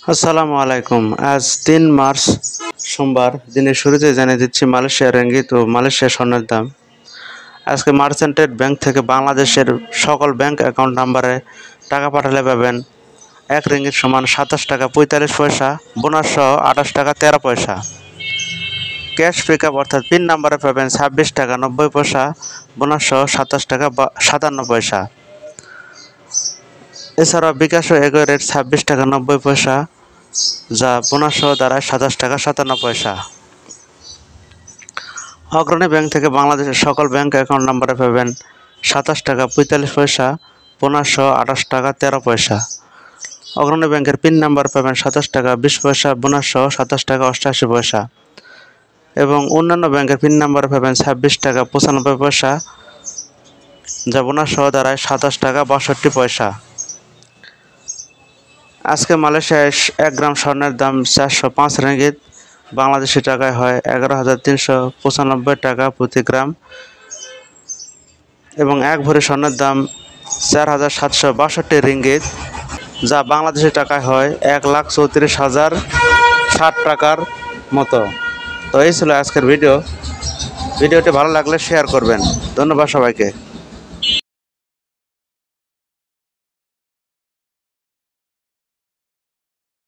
আসসালামু আলাইকুম। আজ ৩ মার্চ সোমবার। দিনের শুরুতে জানিয়ে দিচ্ছি মালয়েশিয়ার রিঙ্গিত ও মালয়েশিয়া স্বর্ণের দাম। আজকে মার্চেন্টেড ব্যাংক থেকে বাংলাদেশের সকল ব্যাংক অ্যাকাউন্ট নাম্বারে টাকা পাঠালে পাবেন ১ রিঙ্গিত সমান ২৭ টাকা ৪৫ পয়সা, বোনাস সহ ২৮ টাকা ১৩ পয়সা। ক্যাশ পিকআপ অর্থাৎ পিন নাম্বারে পাবেন ২৬ টাকা ৯০ পয়সা, বোনাস সহ ২৭ টাকা ৫৭ পয়সা। এছাড়াও বিকাশ ও এগো রেট ২৬ টাকা ৯০ পয়সা, যা বোনাস সহ দাঁড়ায় ২৭ টাকা ৫৭ পয়সা। অগ্রণী ব্যাংক থেকে বাংলাদেশের সকল ব্যাংক অ্যাকাউন্ট নাম্বারে পাবেন ২৭ টাকা ৪৫ পয়সা, বোনাস সহ ২৮ টাকা ১৩ পয়সা। অগ্রণী ব্যাংকের পিন নাম্বার পাবেন ২৭ টাকা ২০ পয়সা, বোনাস সহ ২৭ টাকা ৮৮ পয়সা। এবং অন্যান্য ব্যাংকের পিন নাম্বার পাবেন ২৬ টাকা ৯৫ পয়সা, যা বোনাস সহ দাঁড়ায় ২৭ টাকা ৬২ পয়সা। আজকে মালয়েশিয়ায় ১ গ্রাম স্বর্ণের দাম ৪০৫ রিঙ্গিত, বাংলাদেশি টাকায় হয় ১১,৩৯৫ টাকা প্রতি গ্রাম, এবং ১ ভরি স্বর্ণের দাম ৪,৭৬২ রিঙ্গিত, যা বাংলাদেশি টাকায় হয় ১,৩৪,০৬০ টাকার মতো। তো এই ছিল আজকের ভিডিওটি ভালো লাগলে শেয়ার করবেন। ধন্যবাদ সবাইকে।